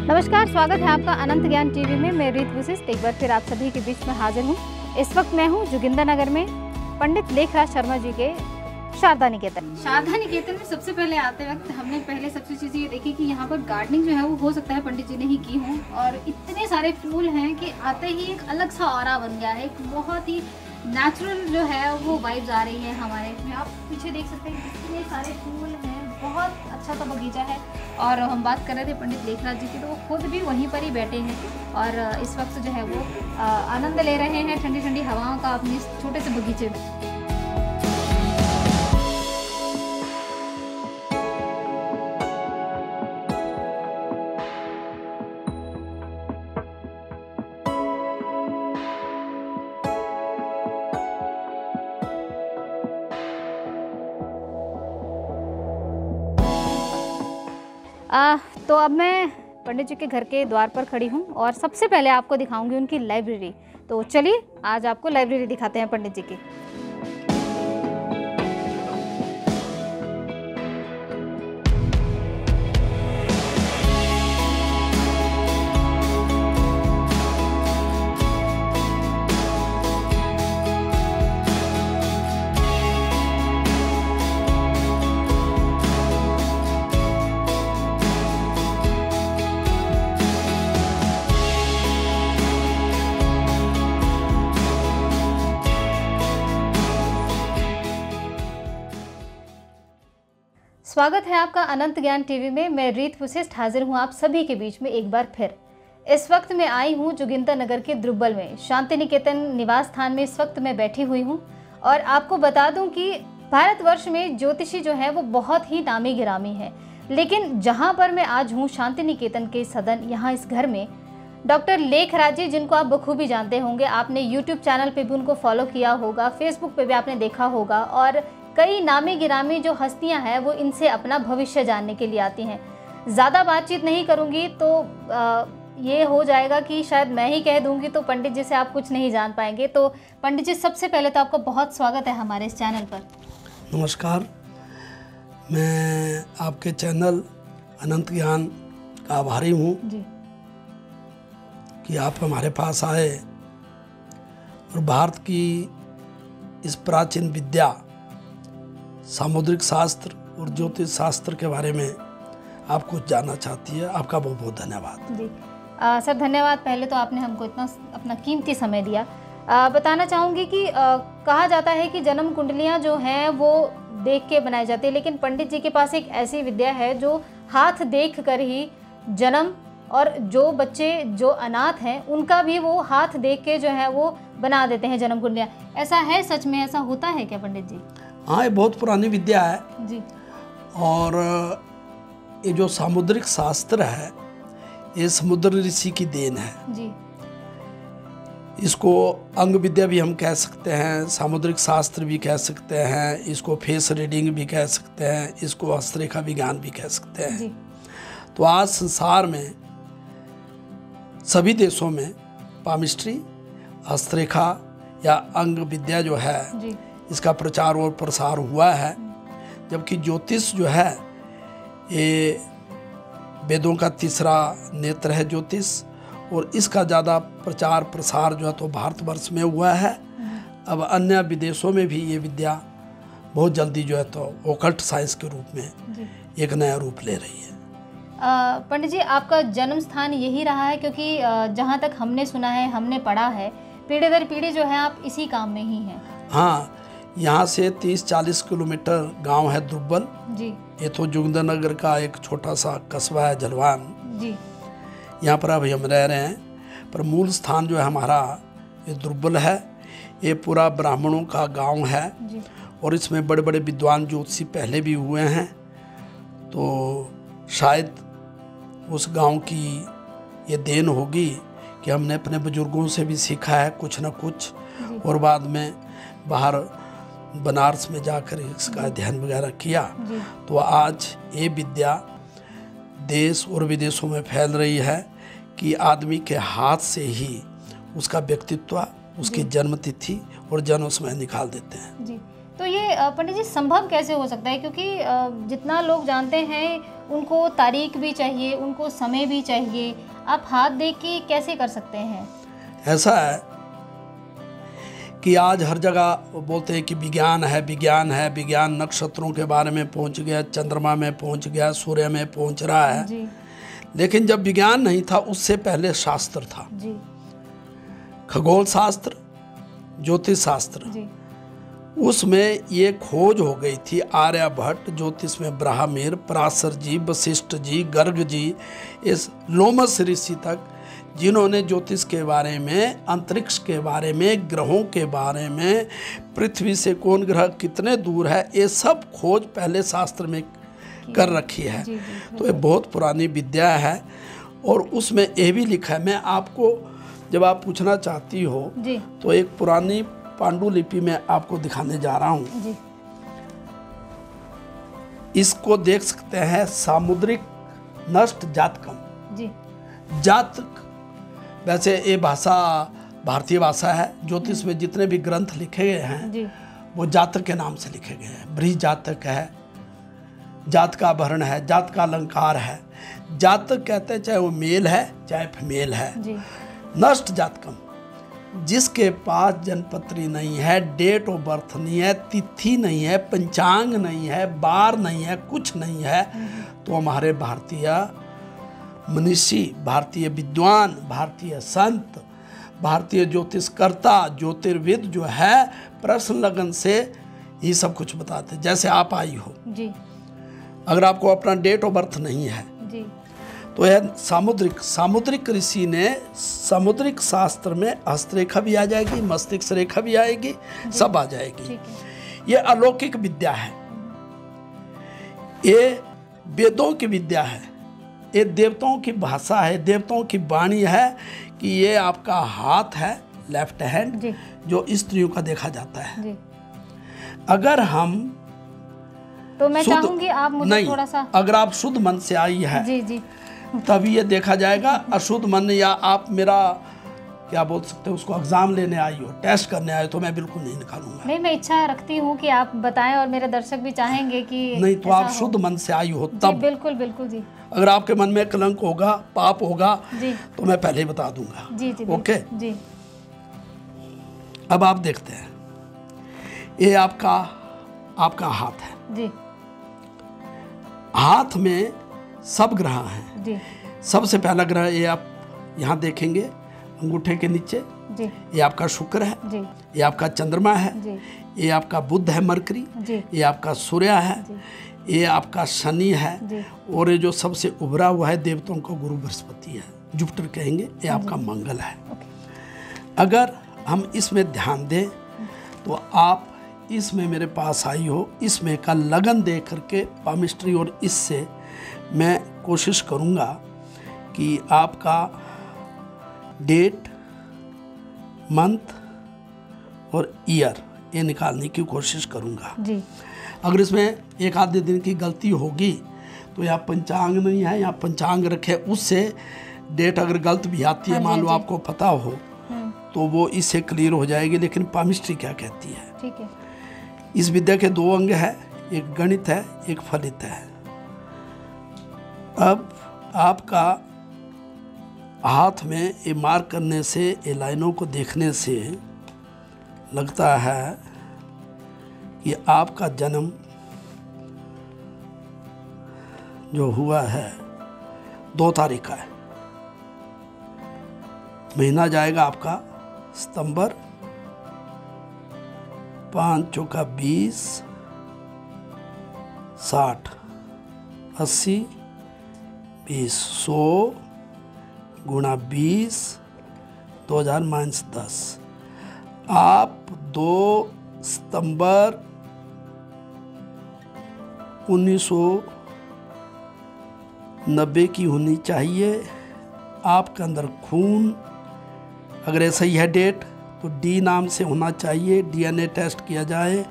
नमस्कार, स्वागत है आपका अनंत ज्ञान टीवी में। मैं रीत विशिष्ट एक बार फिर आप सभी के बीच में हाजिर हूँ। इस वक्त मैं हूँ जोगिंदरनगर में पंडित लेखराज शर्मा जी के शारदा निकेतन। शारदा निकेतन में सबसे पहले आते वक्त हमने पहले सबसे चीज़ ये देखी कि यहाँ पर गार्डनिंग जो है वो हो सकता है पंडित जी ने ही की हो, और इतने सारे फूल हैं कि आते ही एक अलग सा ऑरा बन गया है। एक बहुत ही नेचुरल जो है वो वाइब्स आ रही है हमारे इसमें। आप पीछे देख सकते हैं कितने सारे फूल हैं, बहुत अच्छा सा बगीचा है। और हम बात कर रहे थे पंडित लेखराज जी की, तो वो खुद भी वहीं पर ही बैठे हैं और इस वक्त जो है वो आनंद ले रहे हैं ठंडी ठंडी हवाओं का अपने इस छोटे से बगीचे में। तो अब मैं पंडित जी के घर के द्वार पर खड़ी हूँ और सबसे पहले आपको दिखाऊंगी उनकी लाइब्रेरी। तो चलिए आज आपको लाइब्रेरी दिखाते हैं पंडित जी की। स्वागत है आपका अनंत ज्ञान टीवी में। मैं रीत विशिष्ट हाजिर हूँ आप सभी के बीच में एक बार फिर। इस वक्त मैं आई हूँ जोगिंदरनगर के द्रुब्बल में शांति निकेतन निवास स्थान में इस वक्त मैं बैठी हुई हूँ। और आपको बता दूं कि भारतवर्ष में ज्योतिषी जो है वो बहुत ही नामी गिरामी है, लेकिन जहाँ पर मैं आज हूँ शांति निकेतन के सदन, यहाँ इस घर में डॉक्टर लेखराज जी, जिनको आप बखूबी जानते होंगे, आपने यूट्यूब चैनल पे भी उनको फॉलो किया होगा, फेसबुक पे भी आपने देखा होगा, और कई नामी गिरामी जो हस्तियां हैं वो इनसे अपना भविष्य जानने के लिए आती हैं। ज़्यादा बातचीत नहीं करूंगी तो ये हो जाएगा कि शायद मैं ही कह दूंगी तो पंडित जी से आप कुछ नहीं जान पाएंगे। तो पंडित जी, सबसे पहले तो आपका बहुत स्वागत है हमारे इस चैनल पर। नमस्कार, मैं आपके चैनल अनंत ज्ञान का आभारी हूँ जी कि आप हमारे पास आए और भारत की इस प्राचीन विद्या सामुद्रिक शास्त्र और ज्योतिष शास्त्र के बारे में आप कुछ जानना चाहती है। आपका बहुत बहुत धन्यवाद। जी सर, धन्यवाद। पहले तो आपने हमको इतना अपना कीमती समय दिया। बताना चाहूँगी कि कहा जाता है कि जन्म कुंडलियाँ जो हैं वो देख के बनाई जाती है, लेकिन पंडित जी के पास एक ऐसी विद्या है जो हाथ देख कर ही जन्म, और जो बच्चे जो अनाथ हैं उनका भी वो हाथ देख के जो है वो बना देते हैं जन्म कुंडलियाँ। ऐसा है, सच में ऐसा होता है क्या पंडित जी? हाँ, ये बहुत पुरानी विद्या है जी। और ये जो सामुद्रिक शास्त्र है ये समुद्र ऋषि की देन है जी। इसको अंग विद्या भी हम कह सकते हैं, सामुद्रिक शास्त्र भी कह सकते हैं, इसको फेस रीडिंग भी कह सकते हैं, इसको हस्तरेखा विज्ञान भी कह सकते हैं जी। तो आज संसार में सभी देशों में पामिस्ट्री, हस्तरेखा या अंग विद्या जो है जी। इसका प्रचार और प्रसार हुआ है। जबकि ज्योतिष जो है ये वेदों का तीसरा नेत्र है ज्योतिष, और इसका ज़्यादा प्रचार प्रसार जो है तो भारतवर्ष में हुआ है। अब अन्य विदेशों में भी ये विद्या बहुत जल्दी जो है तो ओकल्ट साइंस के रूप में एक नया रूप ले रही है। पंडित जी, आपका जन्म स्थान यही रहा है? क्योंकि जहाँ तक हमने सुना है, हमने पढ़ा है, पीढ़ी दर पीढ़ी जो है आप इसी काम में ही हैं। हाँ, यहाँ से 30-40 किलोमीटर गांव है द्रुब्बल जी। ये तो जोगिंदरनगर का एक छोटा सा कस्बा है जलवान जी। यहाँ पर अभी हम रह रहे हैं, पर मूल स्थान जो है हमारा ये द्रुब्बल है। ये पूरा ब्राह्मणों का गांव है जी। और इसमें बड़े बड़े विद्वान ज्योतिषी पहले भी हुए हैं, तो शायद उस गांव की ये देन होगी कि हमने अपने बुजुर्गों से भी सीखा है कुछ न कुछ, और बाद में बाहर बनारस में जाकर इसका अध्ययन वगैरह किया। तो आज ये विद्या देश और विदेशों में फैल रही है कि आदमी के हाथ से ही उसका व्यक्तित्व, उसकी जन्म तिथि और जन्म समय निकाल देते हैं। जी। तो ये पंडित जी संभव कैसे हो सकता है? क्योंकि जितना लोग जानते हैं उनको तारीख भी चाहिए, उनको समय भी चाहिए, आप हाथ देख के कैसे कर सकते हैं? ऐसा है कि आज हर जगह बोलते हैं कि विज्ञान है, विज्ञान है, विज्ञान नक्षत्रों के बारे में पहुंच गया, चंद्रमा में पहुंच गया, सूर्य में पहुंच रहा है जी। लेकिन जब विज्ञान नहीं था उससे पहले शास्त्र था जी। खगोल शास्त्र, ज्योतिष शास्त्र। जी। उसमें ये खोज हो गई थी आर्यभट्ट, ज्योतिष में ब्राह्मण, पराशर जी, वशिष्ठ जी, गर्ग जी, इस लोमस ऋषि तक, जिन्होंने ज्योतिष के बारे में, अंतरिक्ष के बारे में, ग्रहों के बारे में, पृथ्वी से कौन ग्रह कितने दूर है, ये सब खोज पहले शास्त्र में कर रखी है। जी, जी, तो ये बहुत पुरानी विद्या है और उसमें ये भी लिखा है। मैं आपको जब आप पूछना चाहती हो जी। तो एक पुरानी पांडुलिपि में आपको दिखाने जा रहा हूँ। जी। इसको देख सकते हैं, सामुद्रिक नष्ट जातकम। जी। जातक वैसे ये भाषा भारतीय भाषा है। ज्योतिष में जितने भी ग्रंथ लिखे गए हैं जी। वो जातक के नाम से लिखे गए हैं। बृहद जातक है, जात का आभरण है, जात का अलंकार है। जातक कहते हैं चाहे वो मेल है चाहे फीमेल है। जी। नष्ट जातकम, जिसके पास जन्मपत्री नहीं है, डेट ऑफ बर्थ नहीं है, तिथि नहीं है, पंचांग नहीं है, बार नहीं है, कुछ नहीं है, तो हमारे भारतीय मनीषी, भारतीय विद्वान, भारतीय संत, भारतीय ज्योतिषकर्ता, ज्योतिर्विद जो है प्रश्न लगन से ये सब कुछ बताते। जैसे आप आई हो, जी। अगर आपको अपना डेट ऑफ बर्थ नहीं है जी। तो यह सामुद्रिक ऋषि ने सामुद्रिक शास्त्र में हस्तरेखा भी आ जाएगी, मस्तिष्क रेखा भी आएगी, सब आ जाएगी। ठीक है। ये अलौकिक विद्या है, ये वेदों की विद्या है, ये देवताओं की भाषा है, देवताओं की वाणी है कि ये आपका हाथ है, लेफ्ट हैंड, जी। जो स्त्रियों का देखा जाता है। जी। अगर हम तो मैं शुद्ध- चाहूंगी आप मुझे नहीं, थोड़ा सा। अगर आप शुद्ध मन से आई है जी। जी। तभी ये देखा जाएगा। अशुद्ध मन, या आप मेरा क्या बोल सकते हो उसको, एग्जाम लेने आई हो, टेस्ट करने आए, तो मैं बिल्कुल नहीं निकालूंगा। नहीं, मैं इच्छा रखती हूँ कि आप बताएं और मेरे दर्शक भी चाहेंगे कि नहीं, तो ऐसा आप हो। शुद्ध मन से आई हो जी, तब। बिल्कुल बिल्कुल जी। अगर आपके मन में कलंक होगा, पाप होगा, जी। तो मैं पहले ही बता दूंगा। जी। जी। ओके। बिल्कुल। जी। अब आप देखते हैं, ये आपका हाथ है। जी। हाथ में सब ग्रह हैं। जी। सबसे पहला ग्रह ये आप यहाँ देखेंगे अंगूठे के नीचे, जी। ये आपका शुक्र है, जी। ये आपका चंद्रमा है, जी। ये आपका बुध है, मरकरी, जी। ये आपका सूर्य है, ये आपका शनि है, जी। और ये जो सबसे उभरा हुआ है देवताओं का गुरु बृहस्पति है, जुपिटर कहेंगे, ये आपका मंगल है। अगर हम इसमें ध्यान दें तो आप इसमें मेरे पास आई हो, इसमें का लगन दे करके पामिस्ट्री, और इससे मैं कोशिश करूँगा कि आपका डेट, मंथ और ईयर ये निकालने की कोशिश करूँगा। जी। अगर इसमें एक आधे दिन की गलती होगी तो यहाँ पंचांग नहीं है, यहाँ पंचांग रखे, उससे डेट अगर गलत भी आती है, मान लो आपको पता हो, तो वो इससे क्लियर हो जाएगी। लेकिन पामिस्ट्री क्या कहती है? ठीक है। इस विद्या के दो अंग है, एक गणित है, एक फलित है। अब आपका हाथ में ये मार्क करने से, ये लाइनों को देखने से लगता है कि आपका जन्म जो हुआ है 2 तारीख का है। महीना जाएगा आपका सितंबर, 5 चौका 20, 60, 80, 20, 100 गुणा 20, 2000 माइनस 10। आप 2 सितंबर 1990 की होनी चाहिए। आपके अंदर खून, अगर ऐसा ही है डेट, तो डी नाम से होना चाहिए, डीएनए टेस्ट किया जाए।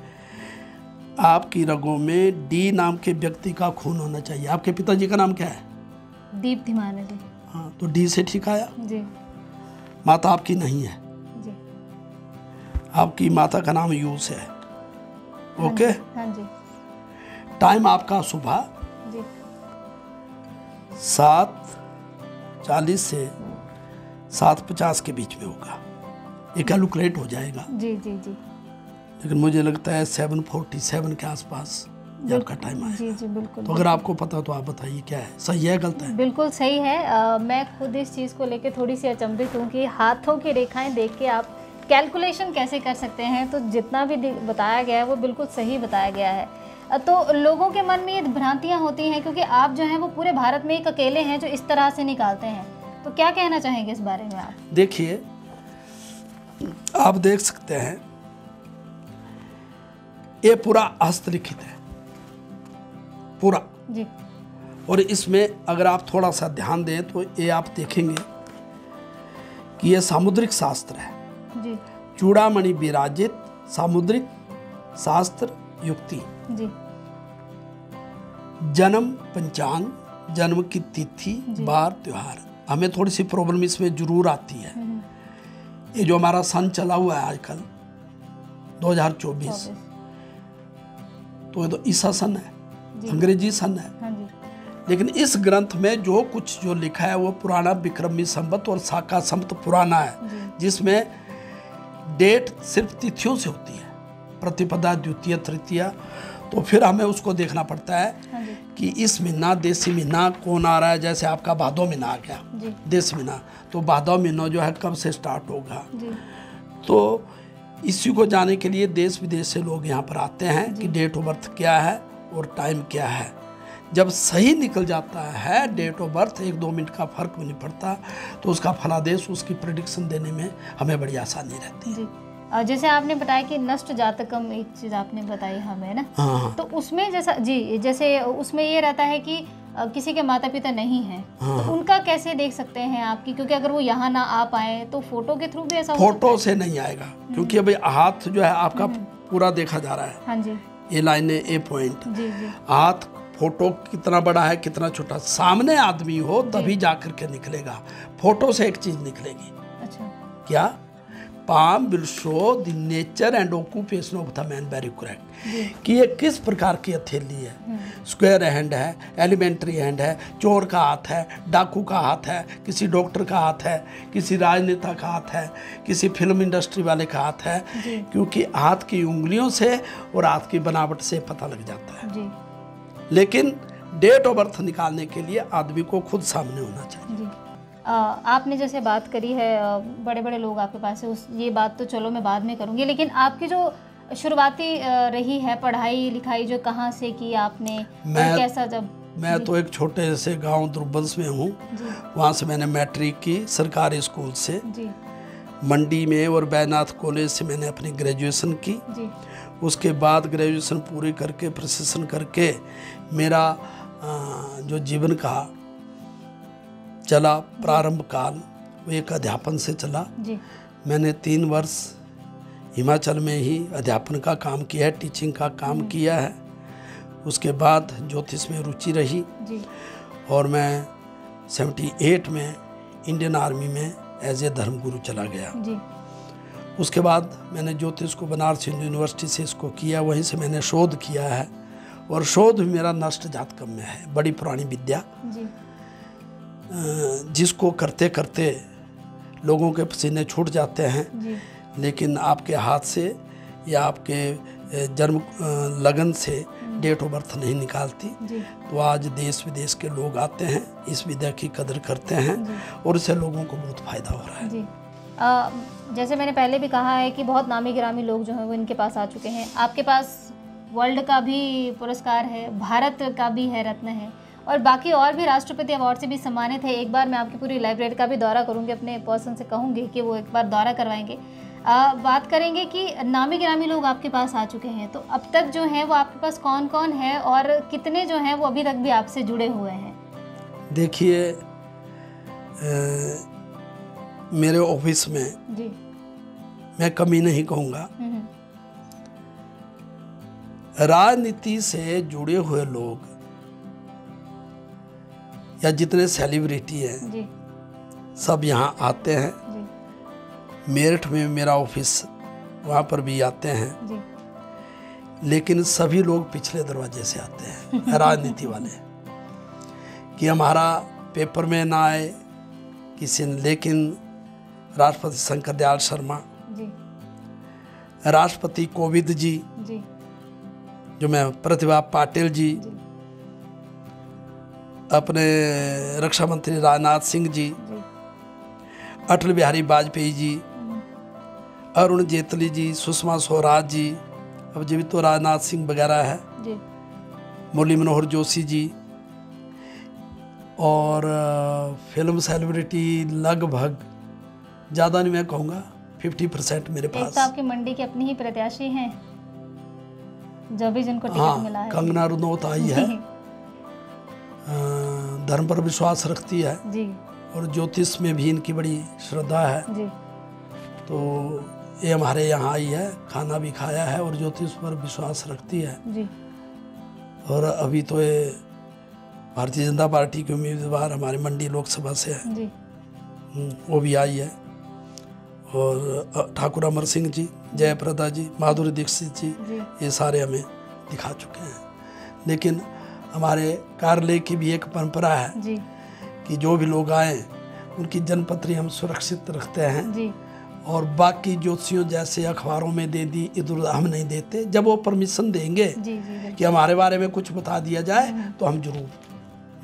आपकी रगों में डी नाम के व्यक्ति का खून होना चाहिए। आपके पिताजी का नाम क्या है? दीप्ति माने जी। हाँ, तो डी से ठीक आया। जी। माता आपकी नहीं है, जी। आपकी माता का नाम यूस है। ओके। हाँ जी। टाइम आपका सुबह जी। 7:40 से 7:50 के बीच में होगा, ये कैलकुलेट हो जाएगा। जी जी जी। लेकिन मुझे लगता है 7:47 के आसपास आपका टाइम आएगा। जी जी बिल्कुल। तो अगर आपको पता तो आप बताइए क्या है, सही है गलत है? बिल्कुल सही है। मैं खुद इस चीज़ को लेकर थोड़ी सी अचंभित हूँ कि हाथों की रेखाएं देख के आप कैलकुलेशन कैसे कर सकते हैं। तो जितना भी बताया गया है वो बिल्कुल सही बताया गया है। तो लोगों के मन में ये भ्रांतियाँ होती हैं, क्योंकि आप जो हैं वो पूरे भारत में एक अकेले हैं जो इस तरह से निकालते हैं। तो क्या कहना चाहेंगे इस बारे में आप? देखिए, आप देख सकते हैं ये पूरा हस्तलिखित है पूरा जी। और इसमें अगर आप थोड़ा सा ध्यान दें तो ये आप देखेंगे कि ये सामुद्रिक शास्त्र है जी। चूड़ामणि विराजित सामुद्रिक शास्त्र युक्ति। जी। जन्म पंचांग, जन्म की तिथि, बार, त्योहार। हमें थोड़ी सी प्रॉब्लम इसमें जरूर आती है। ये जो हमारा सन चला हुआ है आजकल 2024, तो ये तो ईसा सन है, अंग्रेजी सन है। हाँ जी। लेकिन इस ग्रंथ में जो कुछ जो लिखा है वो पुराना विक्रमी संवत और शाका संवत पुराना है, जिसमें डेट सिर्फ तिथियों से होती है, प्रतिपदा, द्वितीय, तृतीया। तो फिर हमें उसको देखना पड़ता है कि इस महीना देसी महीना कौन आ रहा है। जैसे आपका भादो महीना आ गया, देसी महीना, तो भादो महीना जो है कब से स्टार्ट होगा। तो इसी को जानने के लिए देश विदेश से लोग यहाँ पर आते हैं कि डेट ऑफ बर्थ क्या है और टाइम क्या है। जब सही निकल जाता है डेट ऑफ बर्थ, 1-2 मिनट का फर्क भी नहीं पड़ता, तो उसका फलादेश, उसकी प्रेडिक्शन देने में हमें बड़ी आसानी रहती है। जैसे आपने बताया कि नष्ट जातकम एक चीज़ आपने बताई हमें ना। हाँ। तो उसमें जैसे उसमें ये रहता है कि किसी के माता पिता नहीं हैं, तो उनका कैसे देख सकते हैं आपकी, क्योंकि अगर वो यहाँ ना आ पाए तो फोटो के थ्रू भी ऐसा हो सकता है? फोटो से नहीं आएगा, क्योंकि अभी हाथ जो है आपका पूरा देखा जा रहा है। हाँ जी। ये लाइनें, ए पॉइंट, हाथ, फोटो कितना बड़ा है कितना छोटा, सामने आदमी हो तभी जाकर के निकलेगा। फोटो से एक चीज निकलेगी। अच्छा। क्या? Palm will show the nature and occupation of the man very correct, कि ये किस प्रकार की हथेली है। स्क्वायर हैंड है, एलिमेंट्री हैंड है, चोर का हाथ है, डाकू का हाथ है, किसी डॉक्टर का हाथ है, किसी राजनेता का हाथ है, किसी फिल्म इंडस्ट्री वाले का हाथ है, क्योंकि हाथ की उंगलियों से और हाथ की बनावट से पता लग जाता है। लेकिन डेट ऑफ बर्थ निकालने के लिए आदमी को खुद सामने होना चाहिए। आपने जैसे बात करी है बड़े बड़े लोग आपके पास है, ये बात तो चलो मैं बाद में करूँगी, लेकिन आपकी जो शुरुआती रही है पढ़ाई लिखाई, जो कहाँ से की आपने, कैसा? जब मैं तो एक छोटे से गांव द्रुबल्स में हूँ, वहाँ से मैंने मैट्रिक की सरकारी स्कूल से जी। मंडी में और बैनाथ कॉलेज से मैंने अपनी ग्रेजुएशन की जी। उसके बाद ग्रेजुएशन पूरी करके प्रशिक्षण करके मेरा जो जीवन का चला प्रारंभ काल वो एक अध्यापन से चला जी। मैंने 3 वर्ष हिमाचल में ही अध्यापन का काम किया है, टीचिंग का काम किया है। उसके बाद ज्योतिष में रुचि रही जी। और मैं 78 में इंडियन आर्मी में एज ए धर्मगुरु चला गया जी। उसके बाद मैंने ज्योतिष को बनारस यूनिवर्सिटी से इसको किया, वहीं से मैंने शोध किया है और शोध भी मेरा नष्ट जातकम में है, बड़ी पुरानी विद्या जी। जिसको करते करते लोगों के पसीने छूट जाते हैं जी। लेकिन आपके हाथ से या आपके जन्म लगन से डेट ऑफ बर्थ नहीं निकालती जी। तो आज देश विदेश के लोग आते हैं, इस विद्या की कदर करते हैं और इससे लोगों को बहुत फ़ायदा हो रहा है जी। जैसे मैंने पहले भी कहा है कि बहुत नामी गिरामी लोग जो हैं वो इनके पास आ चुके हैं। आपके पास वर्ल्ड का भी पुरस्कार है, भारत का भी है, रत्न है, और बाकी और भी राष्ट्रपति अवार्ड से भी सम्मानित है। एक बार मैं आपकी पूरी लाइब्रेरी का भी दौरा करूंगी, अपने पर्सन से कहूंगी कि वो एक बार दौरा करवाएंगे। बात करेंगे कि नामी गिरामी लोग आपके पास आ चुके हैं, तो अब तक जो है वो आपके पास कौन कौन है और कितने जो हैं वो अभी तक भी आपसे जुड़े हुए हैं? देखिए, मेरे ऑफिस में जी। मैं कमी नहीं कहूँगा, राजनीति से जुड़े हुए लोग या जितने सेलिब्रिटी हैं जी। सब यहाँ आते हैं जी। मेरठ में मेरा ऑफिस, वहाँ पर भी आते हैं जी। लेकिन सभी लोग पिछले दरवाजे से आते हैं राजनीति वाले, कि हमारा पेपर में ना आए किसी ने, लेकिन राष्ट्रपति शंकर दयाल शर्मा जी राष्ट्रपति कोविंद जी, जी जो मैं प्रतिभा पाटिल जी, जी अपने रक्षा मंत्री राजनाथ सिंह जी, जी अटल बिहारी वाजपेयी जी, अरुण जेटली जी, सुषमा स्वराज जी, अब जीवित तो राजनाथ सिंह वगैरह है, जी मुरली मनोहर जोशी जी, और फिल्म सेलिब्रिटी लगभग, ज़्यादा नहीं मैं कहूँगा, 50% मेरे एक पास। तो आपकी मंडी के अपने ही प्रत्याशी हैं जो भी जिनको टिकट मिला है। कंगना रनौत आई है, धर्म पर विश्वास रखती है जी और ज्योतिष में भी इनकी बड़ी श्रद्धा है। जी तो ये हमारे यहाँ आई है, खाना भी खाया है और ज्योतिष पर विश्वास रखती है। जी और अभी तो ये भारतीय जनता पार्टी के उम्मीदवार हमारी मंडी लोकसभा से है, जी वो भी आई है। और ठाकुर अमर सिंह जी, जयप्रदा जी, माधुरी दीक्षित जी, जी ये सारे हमें दिखा चुके हैं। लेकिन हमारे कार्यालय की भी एक परंपरा है जी कि जो भी लोग आए उनकी जन्मपत्री हम सुरक्षित रखते हैं, जी और बाकी ज्योतिषियों जैसे अखबारों में दे दी इधर उधर हम नहीं देते। जब वो परमिशन देंगे जी जी बिल्कुल। कि हमारे बारे में कुछ बता दिया जाए तो हम जरूर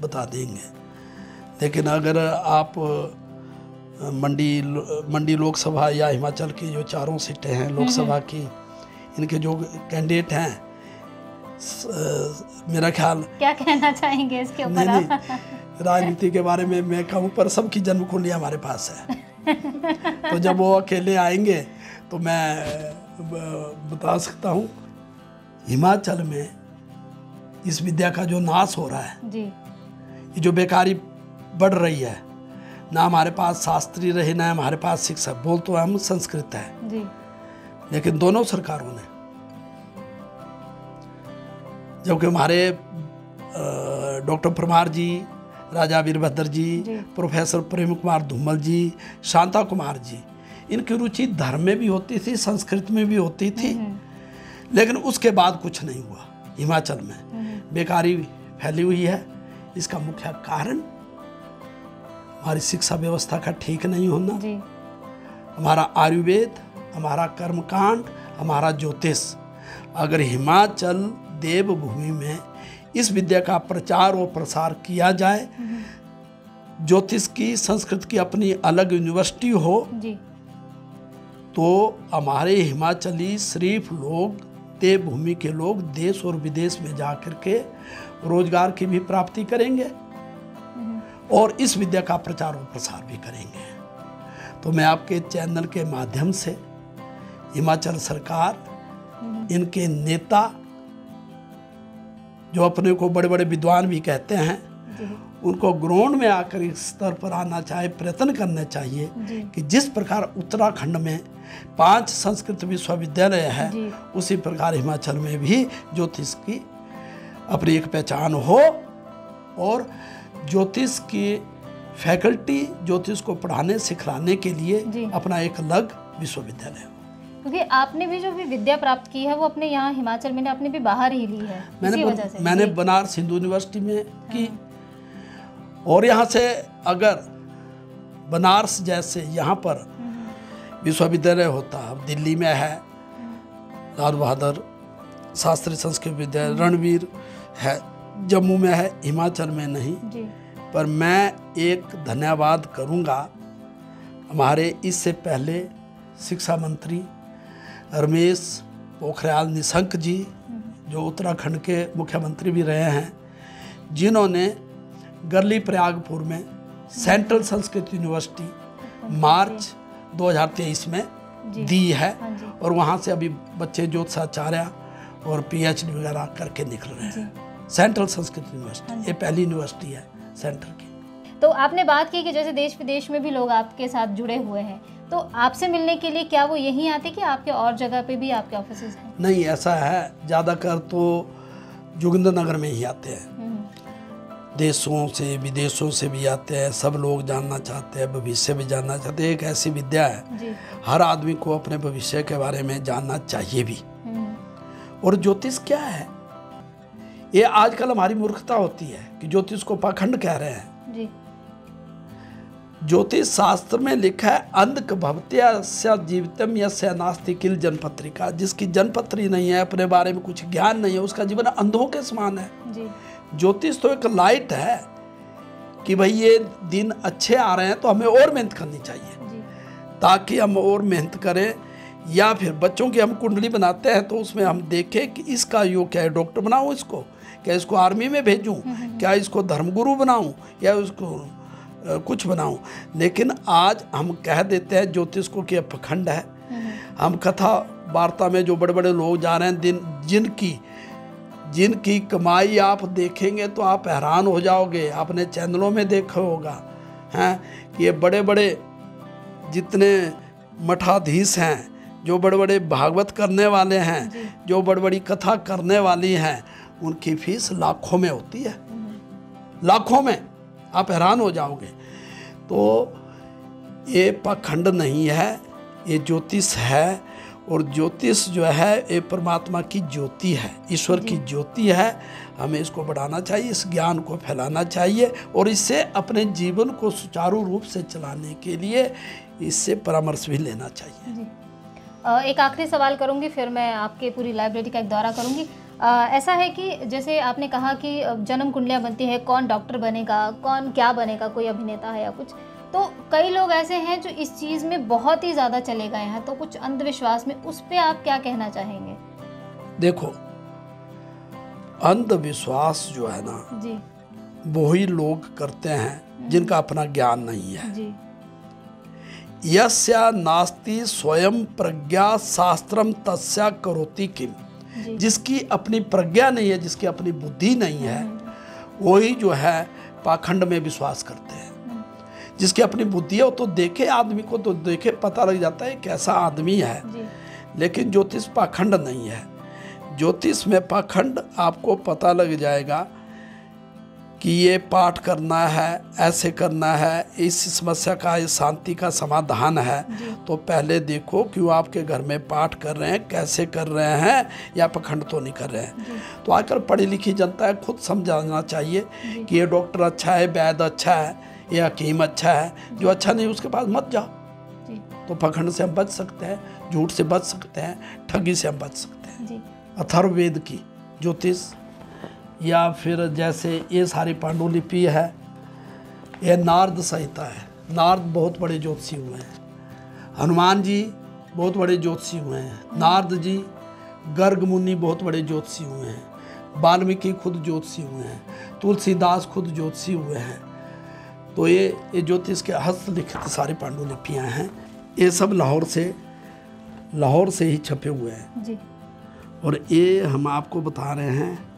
बता देंगे। लेकिन अगर आप मंडी लोकसभा या हिमाचल की जो चारों सीटें हैं लोकसभा की, इनके जो कैंडिडेट हैं, मेरा ख्याल, क्या कहना चाहेंगे इसके ऊपर नहीं आप? राजनीति के बारे में मैं कहूँ, पर सबकी जन्म कुंडली हमारे पास है। तो जब वो अकेले आएंगे तो मैं बता सकता हूँ, हिमाचल में इस विद्या का जो नाश हो रहा है, जी ये जो बेकारी बढ़ रही है, ना हमारे पास शास्त्री रहे ना हमारे पास शिक्षा, बोल तो हम संस्कृत है, जी लेकिन दोनों सरकारों ने, जबकि हमारे डॉक्टर परमार जी, राजा वीरभद्र जी, प्रोफेसर प्रेम कुमार धूमल जी, शांता कुमार जी, इनकी रुचि धर्म में भी होती थी, संस्कृत में भी होती थी, लेकिन उसके बाद कुछ नहीं हुआ। हिमाचल में बेकारी फैली हुई है। इसका मुख्य कारण हमारी शिक्षा व्यवस्था का ठीक नहीं होना, जी हमारा आयुर्वेद, हमारा कर्मकांड, हमारा ज्योतिष। अगर हिमाचल देवभूमि में इस विद्या का प्रचार और प्रसार किया जाए, ज्योतिष की, संस्कृत की अपनी अलग यूनिवर्सिटी हो, जी तो हमारे हिमाचली शरीफ लोग, देवभूमि के लोग देश और विदेश में जाकर के रोजगार की भी प्राप्ति करेंगे और इस विद्या का प्रचार और प्रसार भी करेंगे। तो मैं आपके चैनल के माध्यम से हिमाचल सरकार, इनके नेता जो अपने को बड़े बड़े विद्वान भी कहते हैं, उनको ग्राउंड में आकर इस स्तर पर आना चाहिए, प्रयत्न करना चाहिए कि जिस प्रकार उत्तराखंड में 5 संस्कृत विश्वविद्यालय है, उसी प्रकार हिमाचल में भी ज्योतिष की अपनी एक पहचान हो और ज्योतिष की फैकल्टी, ज्योतिष को पढ़ाने सिखाने के लिए अपना एक अलग विश्वविद्यालय हो। क्योंकि आपने भी जो भी विद्या प्राप्त की है वो अपने यहाँ हिमाचल में आपने भी बाहर ही ली है, इसी वजह से। मैंने बनारस हिंदू यूनिवर्सिटी में की, और यहाँ से अगर बनारस जैसे यहाँ पर विश्वविद्यालय होता, अब दिल्ली में है लाल बहादुर शास्त्री संस्कृत विद्यालय, रणवीर है, जम्मू में है, हिमाचल में नहीं। पर मैं एक धन्यवाद करूँगा हमारे इससे पहले शिक्षा मंत्री रमेश पोखरियाल निशंक जी, जो उत्तराखंड के मुख्यमंत्री भी रहे हैं, जिन्होंने गरली प्रयागपुर में सेंट्रल संस्कृत यूनिवर्सिटी मार्च 2023 में दी है, और वहाँ से अभी बच्चे ज्योतिषाचार्य और PhD वगैरह करके निकल रहे हैं। सेंट्रल संस्कृत यूनिवर्सिटी, ये पहली यूनिवर्सिटी है सेंटर की। तो आपने बात की कि जैसे देश विदेश में भी लोग आपके साथ जुड़े हुए हैं, तो आपसे मिलने के लिए क्या वो यहीं आते कि आपके और जगह पे भी आपके ऑफिसेज हैं? नहीं, ऐसा है, ज़्यादातर तो जोगिंद्रनगर में ही आते हैं, देशों से विदेशों से भी आते हैं। सब लोग जानना चाहते हैं, भविष्य भी जानना चाहते हैं। एक ऐसी विद्या है, हर आदमी को अपने भविष्य के बारे में जानना चाहिए भी। और ज्योतिष क्या है? ये आजकल हमारी मूर्खता होती है कि ज्योतिष को पाखंड कह रहे हैं। जी। ज्योतिष शास्त्र में लिखा है अंध भवत्या जीवितम यस्य नास्ति किल जनपत्रिका, जिसकी जनपत्री नहीं है, अपने बारे में कुछ ज्ञान नहीं है, उसका जीवन अंधों के समान है। जी। ज्योतिष तो एक लाइट है कि भाई ये दिन अच्छे आ रहे हैं तो हमें और मेहनत करनी चाहिए, जी। ताकि हम और मेहनत करें। या फिर बच्चों की हम कुंडली बनाते हैं तो उसमें हम देखें कि इसका योग क्या है, डॉक्टर बनाऊं इसको, क्या इसको आर्मी में भेजूं, क्या इसको धर्मगुरु बनाऊं, या उसको कुछ बनाऊं। लेकिन आज हम कह देते हैं ज्योतिष को कि पाखंड है। हम कथा वार्ता में जो बड़े बड़े लोग जा रहे हैं, जिनकी कमाई आप देखेंगे तो आप हैरान हो जाओगे। आपने चैनलों में देखा होगा हैं कि ये बड़े बड़े जितने मठाधीश हैं, जो बड़े बड़े भागवत करने वाले हैं, जो बड़ी बड़ी कथा करने वाली हैं, उनकी फीस लाखों में होती है, लाखों में। आप हैरान हो जाओगे। तो ये पाखंड नहीं है, ये ज्योतिष है। और ज्योतिष जो है ये परमात्मा की ज्योति है, ईश्वर की ज्योति है। हमें इसको बढ़ाना चाहिए, इस ज्ञान को फैलाना चाहिए, और इससे अपने जीवन को सुचारू रूप से चलाने के लिए इससे परामर्श भी लेना चाहिए। जी। एक आखिरी सवाल करूंगी, फिर मैं आपके पूरी लाइब्रेरी का एक दौरा करूंगी। ऐसा है कि जैसे आपने कहा कि जन्म कुंडलियाँ बनती है, कौन डॉक्टर बनेगा, कौन क्या बनेगा, कोई अभिनेता है या कुछ, तो कई लोग ऐसे हैं जो इस चीज़ में बहुत ही ज़्यादा चले गए हैं, तो कुछ अंधविश्वास में, उस पर आप क्या कहना चाहेंगे? देखो, अंधविश्वास जो है ना, जी, वही लोग करते हैं जिनका अपना ज्ञान नहीं है। जी। यस्या नास्ति स्वयं प्रज्ञा शास्त्रम तस्या करोति किम। जिसकी अपनी प्रज्ञा नहीं है, जिसकी अपनी बुद्धि नहीं है, वही जो है पाखंड में विश्वास करते हैं। जिसकी अपनी बुद्धि है वो तो देखे, आदमी को तो देखे पता लग जाता है कैसा आदमी है। लेकिन ज्योतिष पाखंड नहीं है। ज्योतिष में पाखंड आपको पता लग जाएगा कि ये पाठ करना है, ऐसे करना है, इस समस्या का, इस शांति का समाधान है। तो पहले देखो कि वो आपके घर में पाठ कर रहे हैं, कैसे कर रहे हैं, या पाखंड तो नहीं कर रहे हैं। तो आजकल पढ़ी लिखी जनता है, खुद समझाना चाहिए कि ये डॉक्टर अच्छा है, वैद्य अच्छा है, ये हकीम अच्छा है। जो अच्छा नहीं उसके पास मत जाओ। तो पाखंड से हम बच सकते हैं, झूठ से बच सकते हैं, ठगी से हम बच सकते हैं। अथर्ववेद की ज्योतिष, या फिर जैसे ये सारी पांडुलिपि है, ये नारद संहिता है। नारद बहुत बड़े ज्योतिषी हुए हैं, हनुमान जी बहुत बड़े ज्योतिषी हुए हैं, नारद जी, गर्ग मुनि बहुत बड़े ज्योतिषी हुए हैं, वाल्मीकि खुद ज्योतिषी हुए हैं, तुलसीदास खुद ज्योतिषी हुए हैं। तो ये ज्योतिष के हस्तलिखित सारी पांडुलिपियाँ हैं। ये सब लाहौर से ही छपे हुए हैं जी। और ये हम आपको बता रहे हैं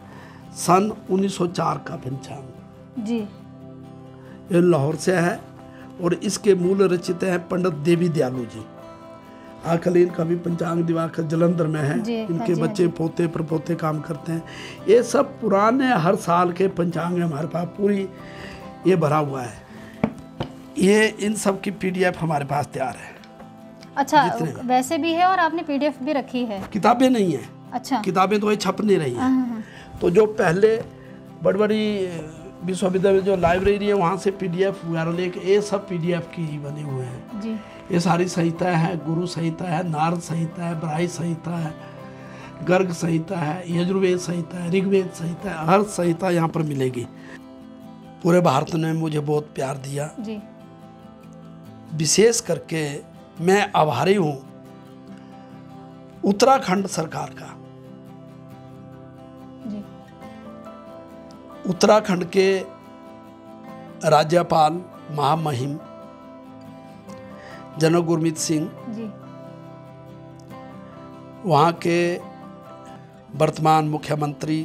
सन 1904 का पंचांग जी। ये लाहौर से है और इसके मूल रचित हैं पंडित देवी दयालु जी। आजकल इनका भी पंचांग दिवाकर जलंधर में है, इनके बच्चे पोते प्रपोते काम करते हैं। ये सब पुराने हर साल के पंचांग है हमारे पास, पूरी ये भरा हुआ है। ये इन सब की PDF हमारे पास तैयार है। अच्छा, वैसे भी है और आपने PDF भी रखी है? किताबें नहीं है। अच्छा, किताबें तो ये छप नहीं रही हैं। तो जो पहले बड़ी बड़ी विश्वविद्यालय जो लाइब्रेरी है वहाँ से PDF वगैरह लेके, ये सब PDF की ही बने हुए हैं जी। ये सारी संहिता है, गुरु संहिता है, नारद संहिता है, बराही संहिता है, गर्ग संहिता है, यजुर्वेद संहिता है, ऋग्वेद संहिता है। हर संहिता यहाँ पर मिलेगी। पूरे भारत ने मुझे बहुत प्यार दिया जी। विशेष करके मैं आभारी हूँ उत्तराखंड सरकार का। जी। उत्तराखंड के राज्यपाल महामहिम जनरल गुरमीत सिंह जी। वहाँ के वर्तमान मुख्यमंत्री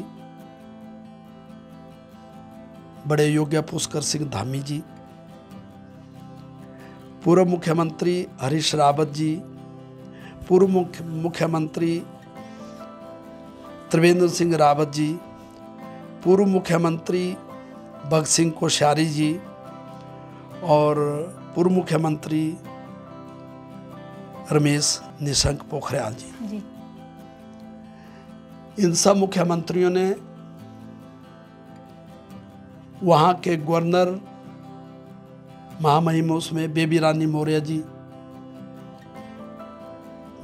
बड़े योग्य पुष्कर सिंह धामी जी, पूर्व मुख्यमंत्री हरीश रावत जी, पूर्व मुख्यमंत्री त्रिवेंद्र सिंह रावत जी, पूर्व मुख्यमंत्री भगत सिंह कोश्यारी जी और पूर्व मुख्यमंत्री रमेश निशंक पोखरियाल जी। जी। इन सब मुख्यमंत्रियों ने वहाँ के गवर्नर महामहिम उसमें बेबी रानी मौर्य जी,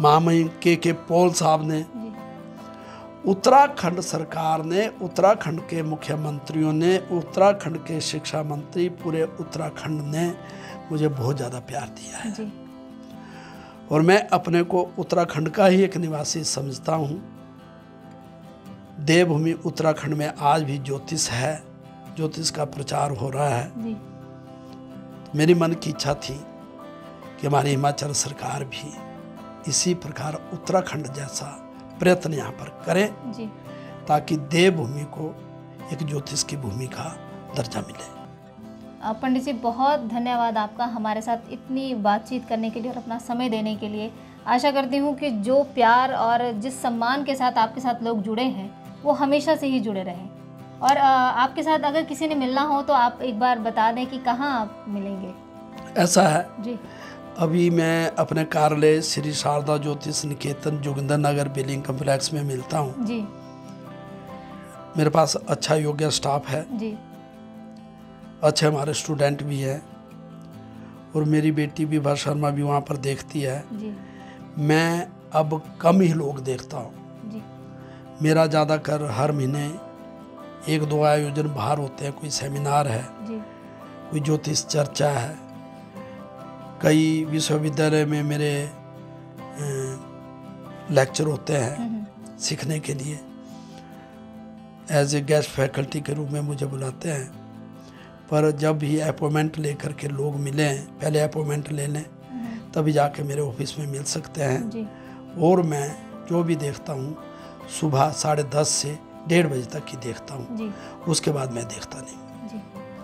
महामहिम के पॉल साहब ने, उत्तराखंड सरकार ने, उत्तराखंड के मुख्यमंत्रियों ने, उत्तराखंड के शिक्षा मंत्री, पूरे उत्तराखंड ने मुझे बहुत ज़्यादा प्यार दिया है जी। और मैं अपने को उत्तराखंड का ही एक निवासी समझता हूँ। देवभूमि उत्तराखंड में आज भी ज्योतिष है, ज्योतिष का प्रचार हो रहा है जी। तो मेरी मन की इच्छा थी कि हमारी हिमाचल सरकार भी इसी प्रकार उत्तराखंड जैसा प्रयत्न यहाँ पर करे जी। ताकि देवभूमि को एक ज्योतिष की भूमि का दर्जा मिले। पंडित जी बहुत धन्यवाद आपका हमारे साथ इतनी बातचीत करने के लिए और अपना समय देने के लिए। आशा करती हूँ कि जो प्यार और जिस सम्मान के साथ आपके साथ लोग जुड़े हैं वो हमेशा से ही जुड़े रहें। और आपके साथ अगर किसी ने मिलना हो तो आप एक बार बता दें कि कहाँ आप मिलेंगे। ऐसा है जी। अभी मैं अपने कार्यालय श्री शारदा ज्योतिष निकेतन जोगिंदर नगर बिल्डिंग कम्प्लेक्स में मिलता हूँ जी। मेरे पास अच्छा योग्य स्टाफ है जी। अच्छे हमारे स्टूडेंट भी हैं और मेरी बेटी विभा शर्मा भी वहाँ पर देखती है जी। मैं अब कम ही लोग देखता हूँ जी। मेरा ज़्यादातर हर महीने 1-2 आयोजन बाहर होते हैं। कोई सेमिनार है जी। कोई ज्योतिष चर्चा है, कई विश्वविद्यालय में मेरे लेक्चर होते हैं सीखने के लिए। एज ए गेस्ट फैकल्टी के रूप में मुझे बुलाते हैं, पर जब भी अपॉइंटमेंट लेकर के लोग मिलें, पहले अपॉइंटमेंट ले लें तभी जाके मेरे ऑफिस में मिल सकते हैं जी। और मैं जो भी देखता हूँ सुबह 10:30 से 1:30 बजे तक ही देखता हूँ जी। उसके बाद मैं देखता नहीं। जी।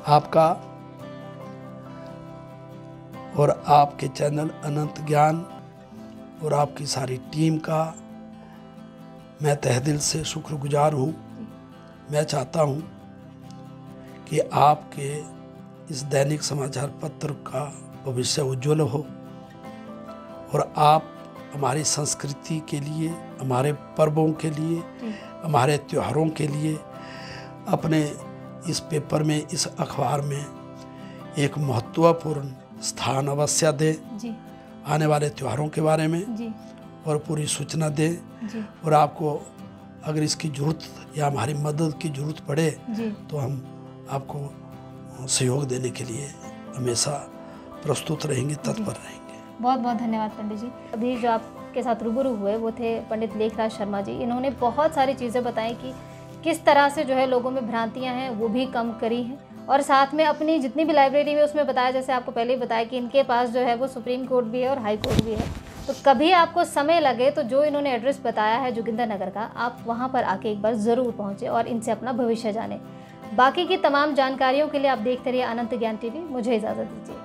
आपका और आपके चैनल अनंत ज्ञान और आपकी सारी टीम का मैं तहे दिल से शुक्रगुजार हूँ। मैं चाहता हूँ कि आपके इस दैनिक समाचार पत्र का भविष्य उज्जवल हो और आप हमारी संस्कृति के लिए, हमारे पर्वों के लिए, हमारे त्योहारों के लिए अपने इस पेपर में, इस अखबार में एक महत्वपूर्ण स्थान अवश्य दें जी। आने वाले त्योहारों के बारे में जी। और पूरी सूचना दें जी। और आपको अगर इसकी ज़रूरत या हमारी मदद की ज़रूरत पड़े जी। तो हम आपको सहयोग देने के लिए हमेशा प्रस्तुत रहेंगे, तत्पर रहेंगे। बहुत बहुत धन्यवाद पंडित जी। अभी जो आपके साथ रूबरू हुए वो थे पंडित लेखराज शर्मा जी। इन्होंने बहुत सारी चीज़ें बताई कि किस तरह से जो है लोगों में भ्रांतियां हैं वो भी कम करी हैं और साथ में अपनी जितनी भी लाइब्रेरी में उसमें बताया, जैसे आपको पहले ही बताया कि इनके पास जो है वो सुप्रीम कोर्ट भी है और हाई कोर्ट भी है। तो कभी आपको समय लगे तो जो इन्होंने एड्रेस बताया है जोगिंदर नगर का, आप वहाँ पर आके एक बार ज़रूर पहुँचे और इनसे अपना भविष्य जाने। बाकी की तमाम जानकारियों के लिए आप देखते रहिए अनंत ज्ञान टीवी। मुझे इजाज़त दीजिए।